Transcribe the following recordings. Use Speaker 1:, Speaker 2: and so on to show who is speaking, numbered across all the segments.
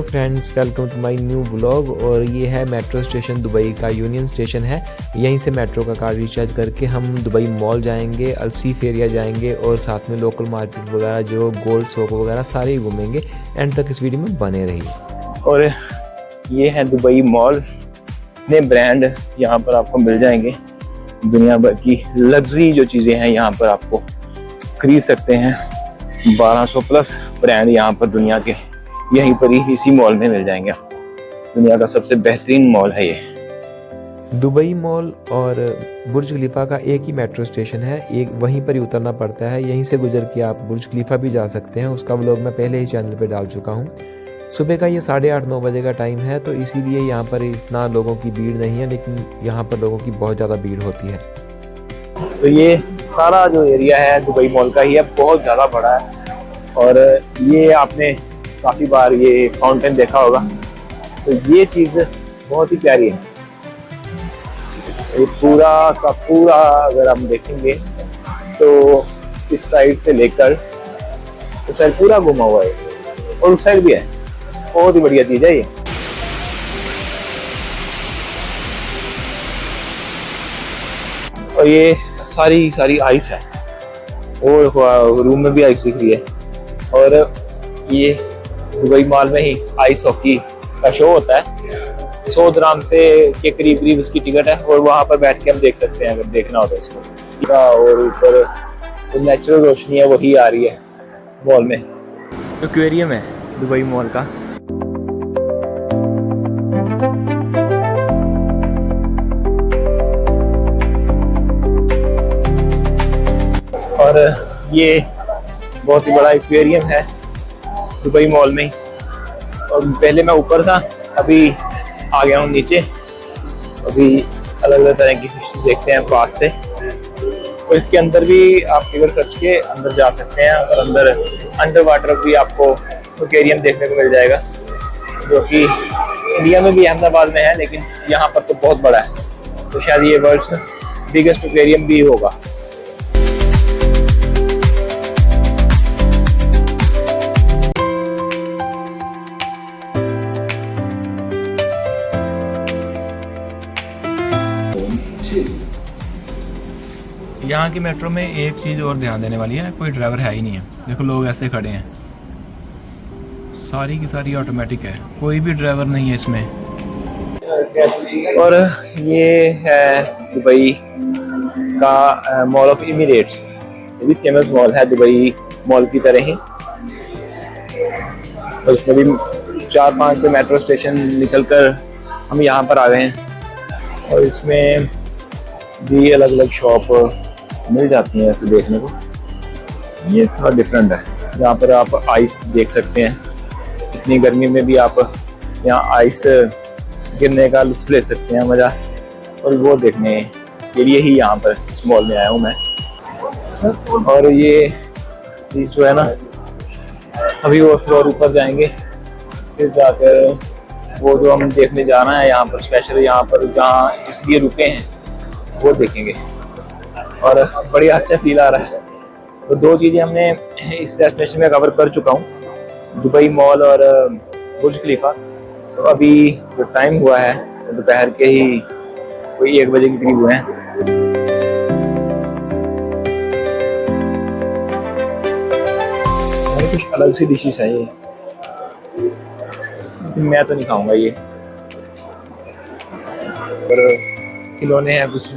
Speaker 1: Friends, welcome to my new blog. और ये है मेट्रो स्टेशन दुबई का, यूनियन स्टेशन है। यहीं से मेट्रो का कार्ड रिचार्ज करके हम दुबई मॉल जाएंगे, अलसीफ एरिया जाएंगे और साथ में लोकल मार्केट वगैरह जो गोल्ड शॉप वगैरह सारे ही घूमेंगे। एंड तक इस वीडियो में बने रहिए।
Speaker 2: और ये है दुबई मॉल। इतने ब्रांड यहाँ पर आपको मिल जाएंगे, दुनिया भर की लग्जरी जो चीज़ें हैं यहाँ पर आपको खरीद सकते हैं। 1200 प्लस ब्रांड यहाँ पर दुनिया के यहीं पर ही इसी मॉल में मिल जाएंगे। दुनिया का सबसे बेहतरीन मॉल है ये।
Speaker 1: दुबई मॉल और बुर्ज खलीफा का एक ही मेट्रो स्टेशन है, एक वहीं पर ही उतरना पड़ता है। यहीं से गुजर के आप बुर्ज खलीफा भी जा सकते हैं। उसका व्लॉग मैं पहले ही चैनल पे डाल चुका हूँ। सुबह का ये 8:30-9 बजे का टाइम है, तो इसीलिए यहाँ पर इतना लोगों की भीड़ नहीं है, लेकिन यहाँ पर लोगों की बहुत ज़्यादा भीड़ होती है।
Speaker 2: तो ये सारा जो एरिया है दुबई मॉल का ही है, बहुत ज़्यादा बड़ा है। और ये आपने काफ़ी बार ये फाउंटेन देखा होगा, तो ये चीज़ बहुत ही प्यारी है। ये पूरा का पूरा अगर हम देखेंगे तो इस साइड से लेकर उस साइड पूरा घुमा हुआ है, और उस साइड भी है। बहुत ही बढ़िया चीज़ है ये। और ये सारी आइस है, और रूम में भी आइस दिख रही है। और ये दुबई मॉल में ही आइस हॉकी का शो होता है। 100 दिरहम से के करीब इसकी टिकट है, और वहाँ पर बैठ के हम देख सकते हैं अगर देखना हो तो इसको। और ऊपर तो नेचुरल रोशनी है वही आ रही है मॉल में। एक्वेरियम है दुबई मॉल का। और ये बहुत ही बड़ा एक्वेरियम है दुबई मॉल में। और पहले मैं ऊपर था, अभी आ गया हूँ नीचे। अभी अलग अलग तरह की फिश देखते हैं पास से। और इसके अंदर भी आप टिकट खर्च के अंदर जा सकते हैं, और अंदर अंडर वाटर भी आपको एक्वेरियम देखने को मिल जाएगा, जो कि इंडिया में भी अहमदाबाद में है, लेकिन यहाँ पर तो बहुत बड़ा है। तो शायद ये वर्ल्ड्स बिगेस्ट एक्वेरियम भी होगा।
Speaker 3: यहाँ की मेट्रो में एक चीज़ और ध्यान देने वाली है, कोई ड्राइवर है ही नहीं है। देखो लोग ऐसे खड़े हैं, सारी की सारी ऑटोमेटिक है, कोई भी ड्राइवर नहीं है इसमें।
Speaker 2: और ये है दुबई का मॉल ऑफ इमिरेट्स। ये भी फेमस मॉल है दुबई मॉल की तरह ही। और इसमें भी 4-5 मेट्रो स्टेशन निकलकर हम यहाँ पर आ गए हैं। और इसमें भी अलग अलग शॉप मिल जाती हैं ऐसे देखने को। ये थोड़ा डिफरेंट है, यहाँ पर आप आइस देख सकते हैं। इतनी गर्मी में भी आप यहाँ आइस गिरने का लुत्फ ले सकते हैं, मज़ा। और वो देखने के लिए ही यहाँ पर इस मॉल में आया हूँ मैं। और ये चीज़ जो है ना, अभी वो फ्लोर ऊपर जाएंगे, फिर जाकर वो जो हम देखने जाना है यहाँ पर स्पेशल, यहाँ पर जहाँ इसलिए रुके हैं वो देखेंगे। और बढ़िया अच्छा फील आ रहा है। तो 2 चीज़ें हमने इस डेस्टिनेशन में कवर कर चुका हूँ, दुबई मॉल और बुर्ज खलीफा। तो अभी जो टाइम हुआ है दोपहर के ही कोई 1 बजे के करीब हुए हैं। कुछ अलग सी डिशेस है ये, लेकिन मैं तो नहीं खाऊंगा ये। और खिलौने हैं कुछ,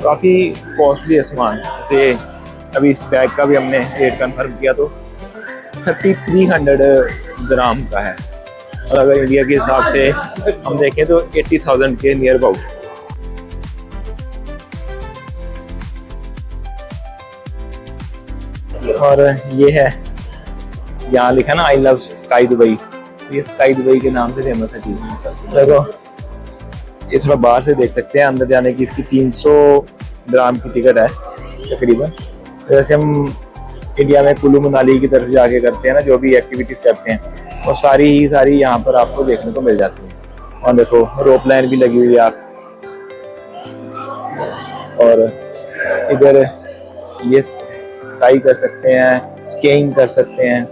Speaker 2: काफ़ी कॉस्टली है सामान। जैसे अभी इस बैग का भी हमने रेट कंफर्म किया तो 3300 दिरहम का है, और अगर इंडिया के हिसाब से हम देखें तो 80,000 के नियर अबाउट। और ये है यहाँ लिखा ना, आई लव स्काई दुबई। ये स्काई दुबई के नाम से फेमस है चीज़। देखो ये थोड़ा बाहर से देख सकते हैं, अंदर जाने की इसकी 300 दिरहम की टिकट है तकरीबन। जैसे हम इंडिया में कुल्लू मनाली की तरफ जाके करते हैं ना, जो भी एक्टिविटीज़ करते हैं, और सारी यहाँ पर आपको देखने को मिल जाती है। और देखो रोप लाइन भी लगी हुई है आप। और इधर ये स्काई कर सकते हैं, स्कीइंग कर सकते हैं।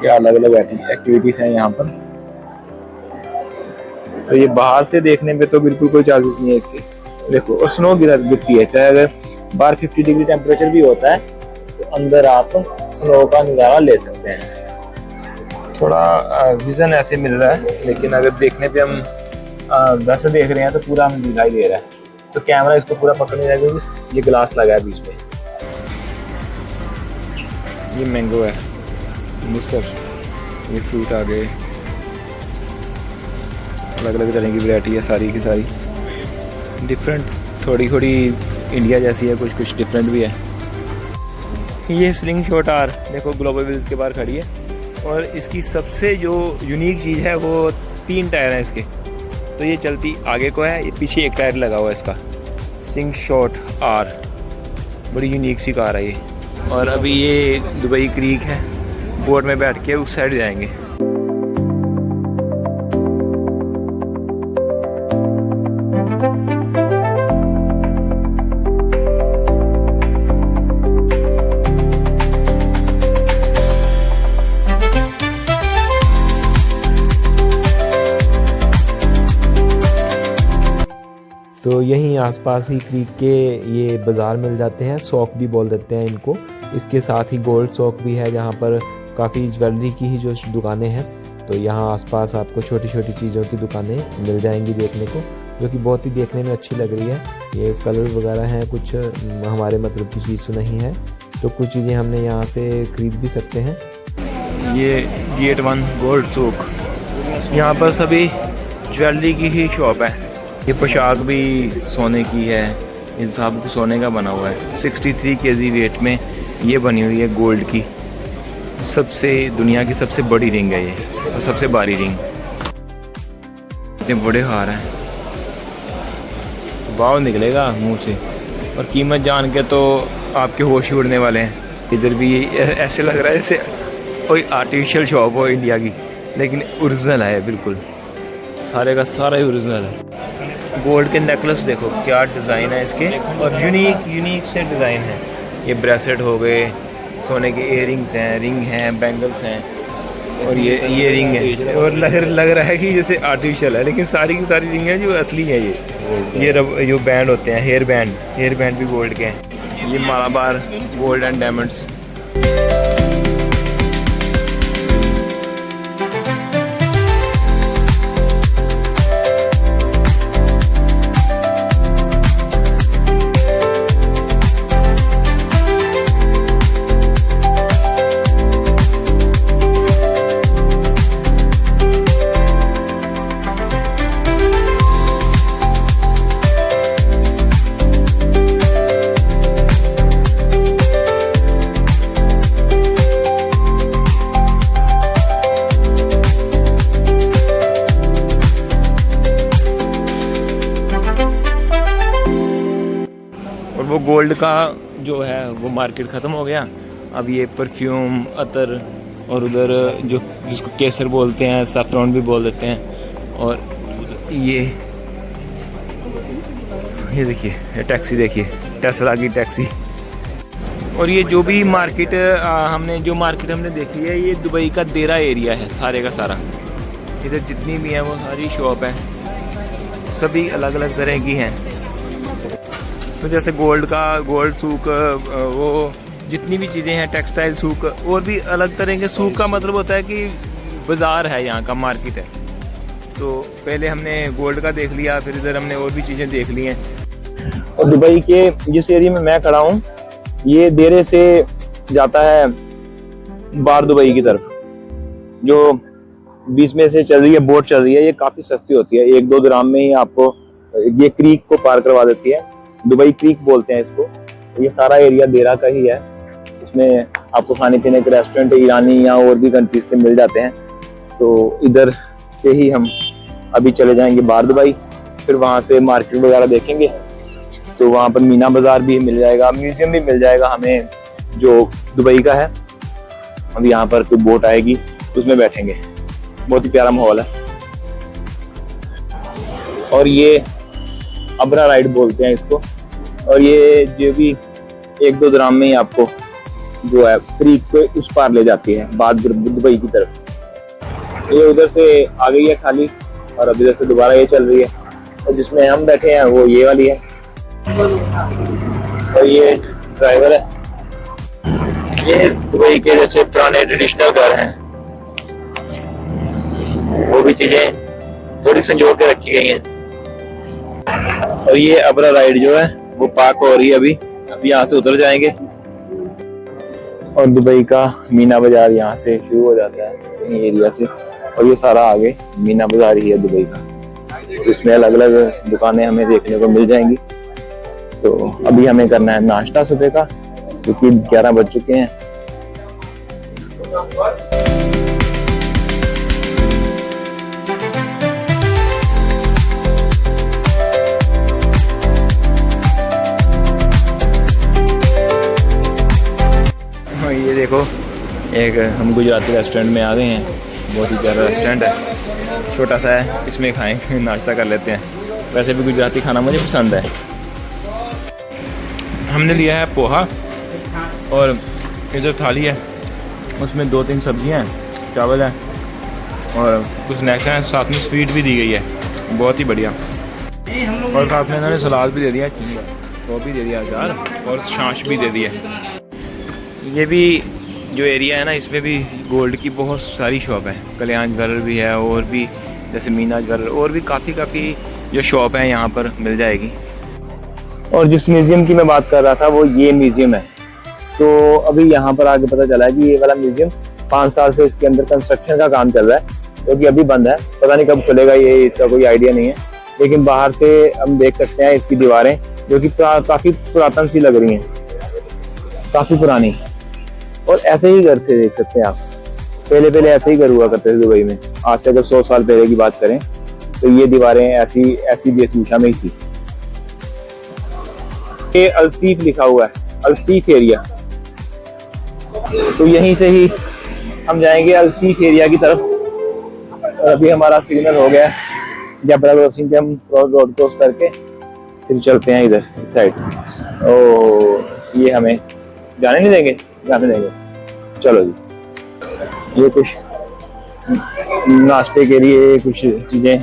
Speaker 2: के अलग अलग एक्टिविटीज़ हैं यहाँ पर। तो ये बाहर से देखने पे तो बिल्कुल कोई चार्जेस नहीं है इसके। देखो, और स्नो गिरती है, चाहे अगर बाहर 50 डिग्री टेम्परेचर भी होता है तो अंदर आप स्नो का नज़ारा ले सकते हैं। थोड़ा विजन ऐसे मिल रहा है, लेकिन अगर देखने पे हम दस से देख रहे हैं तो पूरा हमें दिखाई दे रहा है। तो कैमरा इसको पूरा पकड़ नहीं रहेगा, ये ग्लास लगा है बीच में। ये मैंगो है, मिसर, ये फ्रूट आ गए, अलग अलग तरह की वैरायटी है, सारी की सारी डिफरेंट, थोड़ी थोड़ी इंडिया जैसी है, कुछ कुछ डिफरेंट भी है। ये स्लिंग शॉट आर देखो ग्लोबल व्हील्स के बाहर खड़ी है, और इसकी सबसे जो यूनिक चीज़ है वो 3 टायर हैं इसके। तो ये चलती आगे को है, ये पीछे एक टायर लगा हुआ है इसका। स्लिंग शॉट आर बड़ी यूनिक सी कार है ये। और अभी ये दुबई क्रीक है, बोट में बैठ के उस साइड जाएंगे।
Speaker 1: तो यहीं आसपास ही क्रीक के ये बाज़ार मिल जाते हैं, सौक भी बोल देते हैं इनको। इसके साथ ही गोल्ड सौक भी है, जहाँ पर काफ़ी ज्वेलरी की ही जो दुकानें हैं। तो यहाँ आसपास आपको छोटी छोटी चीज़ों की दुकानें मिल जाएंगी देखने को, जो कि बहुत ही देखने में अच्छी लग रही है। ये कलर वगैरह हैं, कुछ हमारे मतलब की चीज़ तो नहीं है, तो कुछ चीज़ें हमने यहाँ से खरीद भी सकते हैं।
Speaker 2: ये गेट 1 गोल्ड सौक, यहाँ पर सभी ज्वेलरी की ही शॉप है। ये पोशाक भी सोने की है, इन सब सोने का बना हुआ है। 63 kg वेट में ये बनी हुई है गोल्ड की, सबसे दुनिया की सबसे बड़ी रिंग है ये, और सबसे भारी रिंग। इतने बड़े हार हैं, वाव निकलेगा मुंह से, और कीमत जान के तो आपके होश ही उड़ने वाले हैं। इधर भी ऐसे लग रहा है जैसे कोई आर्टिफिशियल शॉप हो इंडिया की, लेकिन ओरिजिनल है, बिल्कुल सारे का सारा ही ओरिजिनल है। गोल्ड के नेकलेस देखो क्या डिज़ाइन है इसके, और यूनिक से डिज़ाइन है। ये ब्रेसलेट हो गए, सोने के इयररिंग्स हैं, रिंग हैं, बैंगल्स हैं, और ये रिंग है, और लग रहा है कि जैसे आर्टिफिशियल है, लेकिन सारी की सारी रिंग है जो असली है। ये जो बैंड होते हैं, हेयर बैंड भी गोल्ड के हैं। ये मालाबार गोल्ड एंड डायमंड्स। वो गोल्ड का जो है वो मार्केट ख़त्म हो गया। अब ये परफ्यूम, अतर, और उधर जो जिसको केसर बोलते हैं, सैफरॉन भी बोल देते हैं। और ये देखिए, ये टैक्सी देखिए, टेस्ला की टैक्सी। और ये जो भी मार्केट हमने देखी है, ये दुबई का देरा एरिया है सारे का सारा। इधर जितनी भी हैं वो सारी शॉप है, सभी अलग अलग तरह की हैं। तो जैसे गोल्ड सूक, वो जितनी भी चीज़ें हैं, टेक्सटाइल सूक, और भी अलग तरह के सूक का मतलब होता है कि बाज़ार है, यहाँ का मार्केट है। तो पहले हमने गोल्ड का देख लिया, फिर इधर हमने और भी चीज़ें देख ली हैं। और दुबई के जिस एरिया में मैं खड़ा हूँ, ये देरे से जाता है बार दुबई की तरफ। जो बीच में से चल रही है, बोट चल रही है, ये काफ़ी सस्ती होती है, 1-2 दिरहम में ही आपको ये क्रीक को पार करवा देती है। दुबई क्रीक बोलते हैं इसको। ये सारा एरिया देरा का ही है, इसमें आपको खाने पीने के रेस्टोरेंट ईरानी या और भी कंट्रीज के मिल जाते हैं। तो इधर से ही हम अभी चले जाएंगे बार दुबई, फिर वहाँ से मार्केट वगैरह देखेंगे। तो वहाँ पर मीना बाज़ार भी मिल जाएगा, म्यूजियम भी मिल जाएगा हमें जो दुबई का है। अब यहाँ पर कोई बोट आएगी, उसमें बैठेंगे, बहुत ही प्यारा माहौल है। और ये अबरा राइड बोलते हैं इसको, और ये जो भी 1-2 दिरहम में ही आपको जो है क्रीक पे उस पार ले जाती है बाद दुबई की तरफ। ये उधर से आ गई है खाली और अब इधर से दोबारा ये चल रही है, और जिसमें हम बैठे हैं वो ये वाली है, और ये ड्राइवर है। ये दुबई के जैसे पुराने ट्रेडिशनल घर हैं, वो भी चीजें थोड़ी संजो के रखी गई हैं। और ये अबरा राइड जो है वो पार्क हो रही है अभी यहाँ से उतर जाएंगे। और दुबई का मीना बाजार यहाँ से शुरू हो जाता है, यही एरिया से, और ये सारा आगे मीना बाजार ही है दुबई का। इसमें अलग अलग दुकानें हमें देखने को मिल जाएंगी। तो अभी हमें करना है नाश्ता सुबह का, क्योंकि 11 बज चुके हैं। ये देखो एक हम गुजराती रेस्टोरेंट में आ गए हैं, बहुत ही प्यारा रेस्टोरेंट है, छोटा सा है, इसमें खाएंगे नाश्ता कर लेते हैं। वैसे भी गुजराती खाना मुझे पसंद है। हमने लिया है पोहा, और ये जो थाली है उसमें 2-3 सब्जियां हैं, चावल है और कुछ स्नैक्स हैं, साथ में स्वीट भी दी गई है, बहुत ही बढ़िया। और साथ में इन्होंने सलाद भी दे दिया, वो भी दे दिया, अचार और छाछ भी दे दी है। ये भी जो एरिया है ना, इसमें भी गोल्ड की बहुत सारी शॉप है, कल्याण ज्वेलर भी है, और भी जैसे मीना ज्वेलर, और भी काफ़ी जो शॉप है यहाँ पर मिल जाएगी। और जिस म्यूज़ियम की मैं बात कर रहा था वो ये म्यूज़ियम है। तो अभी यहाँ पर आगे पता चला है कि ये वाला म्यूज़ियम 5 साल से इसके अंदर कंस्ट्रक्शन का काम चल रहा है, जो कि अभी बंद है, पता नहीं कब खुलेगा, ये इसका कोई आइडिया नहीं है। लेकिन बाहर से हम देख सकते हैं इसकी दीवारें, जो कि काफ़ी पुरातन सी लग रही हैं, काफ़ी पुरानी। और ऐसे ही घर थे, देख सकते हैं आप, पहले ऐसे ही घर हुआ करते थे दुबई में। आज से अगर 100 साल पहले की बात करें तो ये दीवारें ऐसी वेशभूषा में ही थी। ये अलसीफ लिखा हुआ है, अलसीफ एरिया, तो यहीं से ही हम जाएंगे अलसीफ एरिया की तरफ। और अभी हमारा सिग्नल हो गया, जबरा क्रॉसिंग पे हम रोड क्रॉस करके फिर चलते हैं इधर इस साइड। ओ ये हमें जाने नहीं देंगे, जाने देंगे, चलो जी। ये कुछ नाश्ते के लिए कुछ चीज़ें,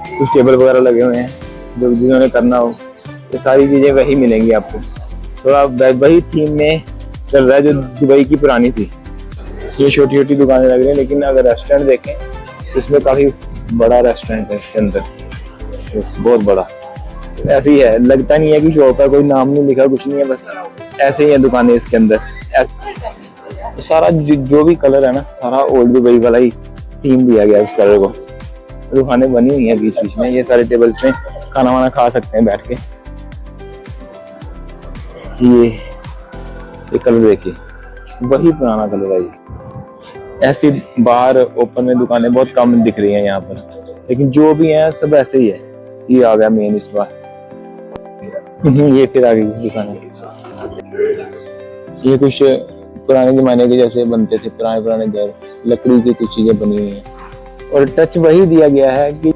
Speaker 2: कुछ टेबल वगैरह लगे हुए हैं, जो जिन्होंने करना हो ये सारी चीज़ें वही मिलेंगी आपको। थोड़ा वही थीम में चल रहा है जो दुबई की पुरानी थी। ये छोटी छोटी दुकानें लग रही हैं, लेकिन अगर रेस्टोरेंट देखें तो इसमें काफ़ी बड़ा रेस्टोरेंट है, इसके अंदर बहुत बड़ा। ऐसे ही है, लगता नहीं है कि शॉप है, कोई नाम नहीं लिखा, कुछ नहीं है, बस ऐसे ही है दुकानें इसके अंदर। तो सारा जो भी कलर है ना, सारा ओल्ड दुबई वाला ही थीम दिया गया है उस कलर को। दुकानें बनी हुई हैं बीच बीच में, ये सारे टेबल्स में खाना वाना खा सकते हैं बैठ के। ये कलर देखिए, वही पुराना कलर है ये। ऐसी बाहर ओपन में दुकानें बहुत कम दिख रही हैं यहाँ पर, लेकिन जो भी हैं सब ऐसे ही है। ये आ गया मेन इस बार, ये फिर आ गई दुकान है। ये कुछ पुराने जमाने के जैसे बनते थे, पुराने घर, लकड़ी की कुछ चीजें बनी हुई हैं, और टच वही दिया गया है कि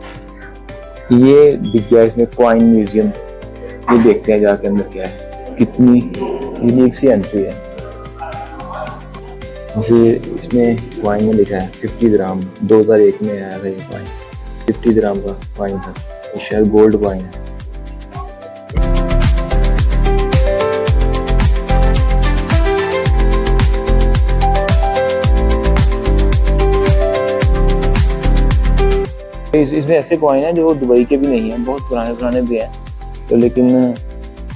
Speaker 2: ये दिख गया इसमें कॉइन म्यूजियम। ये देखते हैं जाके अंदर क्या है, कितनी यूनिक सी एंट्री है। इसमें कॉइन में लिखा है 50 दिरहम, 2001 में आया था ये कॉइन, 50 दिरहम का कॉइन था, शायद गोल्ड कॉइन है। इसमें ऐसे कॉइन हैं जो दुबई के भी नहीं हैं, बहुत पुराने भी हैं, तो लेकिन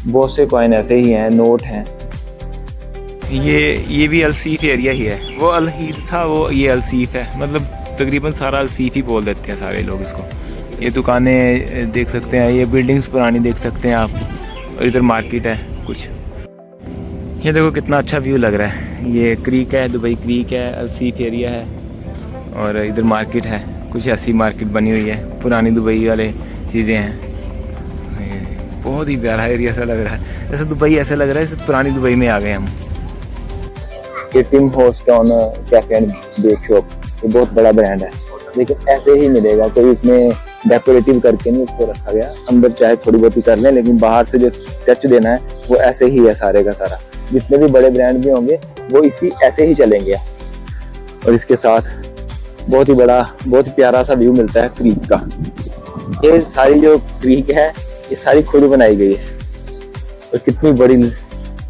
Speaker 2: बहुत से कॉइन ऐसे ही हैं, नोट हैं। ये भी अलसीफ एरिया ही है, वो अलहीर था, वो ये अलसीफ है, मतलब तकरीबन सारा अलसीफ ही बोल देते हैं सारे लोग इसको। ये दुकानें देख सकते हैं, ये बिल्डिंग्स पुरानी देख सकते हैं आप, और इधर मार्केट है कुछ। ये देखो कितना अच्छा व्यू लग रहा है, ये क्रीक है, दुबई क्रीक है, अलसीफ एरिया है, और इधर मार्केट है, कुछ ऐसी मार्केट बनी हुई है, पुरानी दुबई वाले चीज़ें हैं। बहुत ही प्यारा एरिया सा लग रहा है, जैसे दुबई ऐसा लग रहा है जैसे पुरानी दुबई में आ गए हम। ये Tim Horton cafe and bake shop, ये बहुत बड़ा ब्रांड है, लेकिन ऐसे ही मिलेगा, कोई इसमें डेकोरेटिव करके नहीं उसको रखा गया। अंदर चाहे थोड़ी बहुत ही कर लें, लेकिन बाहर से जो टच देना है वो ऐसे ही है सारे का सारा। जितने भी बड़े ब्रांड भी होंगे वो इसी ऐसे ही चलेंगे। और इसके साथ बहुत ही बड़ा, बहुत ही प्यारा सा व्यू मिलता है क्रीक का। ये सारी जो क्रीक है ये सारी खुद बनाई गई है और कितनी बड़ी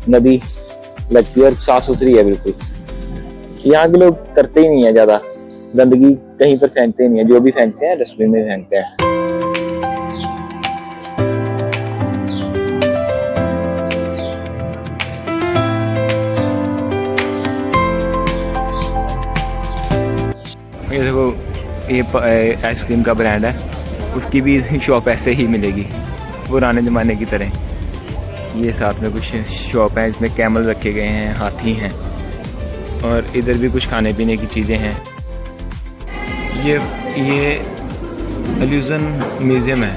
Speaker 2: नदी लगती है और साफ सुथरी है बिल्कुल। यहाँ के लोग करते ही नहीं है ज्यादा गंदगी, कहीं पर फेंकते ही नहीं है, जो भी फेंकते हैं डस्टबिन में फेंकते हैं।
Speaker 3: ये देखो, ये आइसक्रीम का ब्रांड है, उसकी भी शॉप ऐसे ही मिलेगी पुराने ज़माने की तरह। ये साथ में कुछ शॉप हैं, इसमें कैमल रखे गए हैं, हाथी हैं और इधर भी कुछ खाने पीने की चीज़ें हैं। ये इल्यूजन म्यूज़ियम है।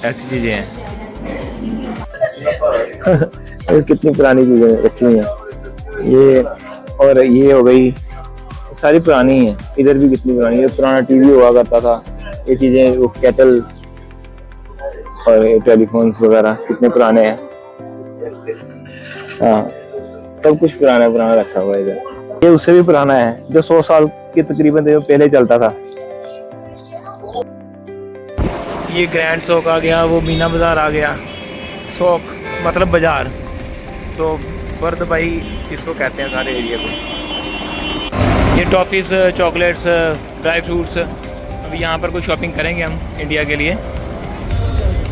Speaker 3: ऐसी चीज़ें हैं।
Speaker 2: कितनी पुरानी चीजें रखी हुई हैं ये, और ये हो गई सारी पुरानी हैं। इधर भी कितनी पुरानी, ये पुराना टीवी हुआ करता था, ये चीजें, वो केटल और ये टेलीफोन्स वगैरह कितने पुराने हैं। हाँ, सब कुछ पुराना रखा हुआ है इधर। ये उससे भी पुराना है जो 100 साल के तकरीबन पहले चलता था।
Speaker 3: ये ग्रैंड शौक आ गया, वो मीना बाज़ार आ गया। शौक मतलब बाज़ार, तो बर्द भाई इसको कहते हैं सारे एरिया को। ये टॉफ़ीज़, चॉकलेट्स, ड्राई फ्रूट्स, अभी यहाँ पर कुछ शॉपिंग करेंगे हम इंडिया के लिए।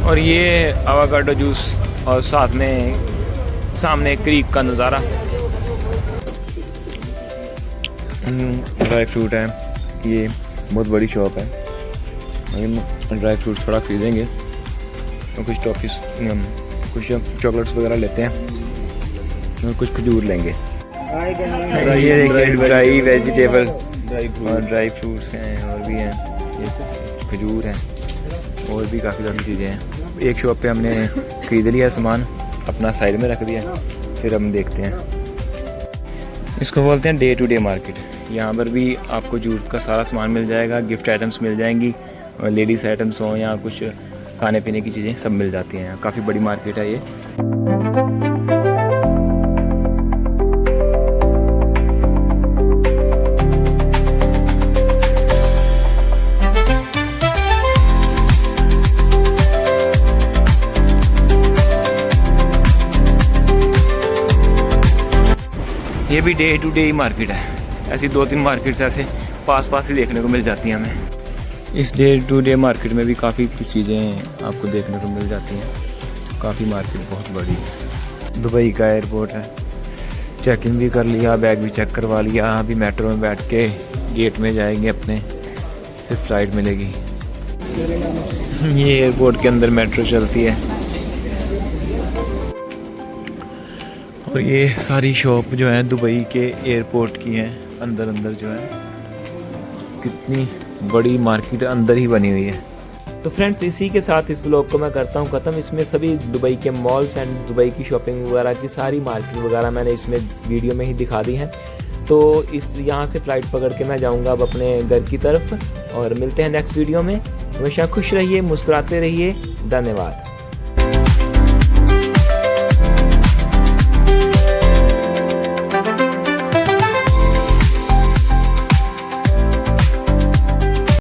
Speaker 3: और ये आवाकाडो जूस और साथ में सामने क्रीक का नज़ारा। ड्राई फ्रूट है, ये बहुत बड़ी शॉप है। ड्राई फ्रूट थोड़ा खरीदेंगे और कुछ टॉफ़ीज़, कुछ चॉकलेट्स वगैरह लेते हैं और कुछ खजूर लेंगे। ये देखिए ड्राई वेजिटेबल और ड्राई फ्रूट्स हैं और भी हैं, ये खजूर हैं और भी काफ़ी सारी चीज़ें हैं। एक शॉप पे हमने ख़रीद लिया सामान, अपना साइड में रख दिया, फिर हम देखते हैं। इसको बोलते हैं डे टू डे मार्केट। यहाँ पर भी आपको ज़रूरत का सारा सामान मिल जाएगा, गिफ्ट आइटम्स मिल जाएंगी और लेडीज़ आइटम्स हों या कुछ खाने पीने की चीज़ें सब मिल जाती हैं। काफ़ी बड़ी मार्केट है ये। ये भी डे टू डे ही मार्केट है। ऐसी 2-3 मार्केट्स ऐसे पास ही देखने को मिल जाती हैं हमें। इस डे टू डे मार्केट में भी काफ़ी कुछ चीज़ें आपको देखने को मिल जाती हैं। काफ़ी मार्केट बहुत बड़ी है। दुबई का एयरपोर्ट है, चेक इन भी कर लिया, बैग भी चेक करवा लिया। अभी मेट्रो में बैठ के गेट में जाएंगे अपने, फिर फ्लाइट मिलेगी। ये एयरपोर्ट के अंदर मेट्रो चलती है और ये सारी शॉप जो है दुबई के एयरपोर्ट की हैं। अंदर जो है कितनी बड़ी मार्केट अंदर ही बनी हुई है। तो फ्रेंड्स, इसी के साथ इस व्लॉग को मैं करता हूँ ख़त्म। इसमें सभी दुबई के मॉल्स एंड दुबई की शॉपिंग वगैरह की सारी मार्केट वगैरह मैंने इसमें वीडियो में ही दिखा दी है। तो इस यहाँ से फ़्लाइट पकड़ के मैं जाऊँगा अब अपने घर की तरफ और मिलते हैं नेक्स्ट वीडियो में। हमेशा खुश रहिए, मुस्कुराते रहिए। धन्यवाद।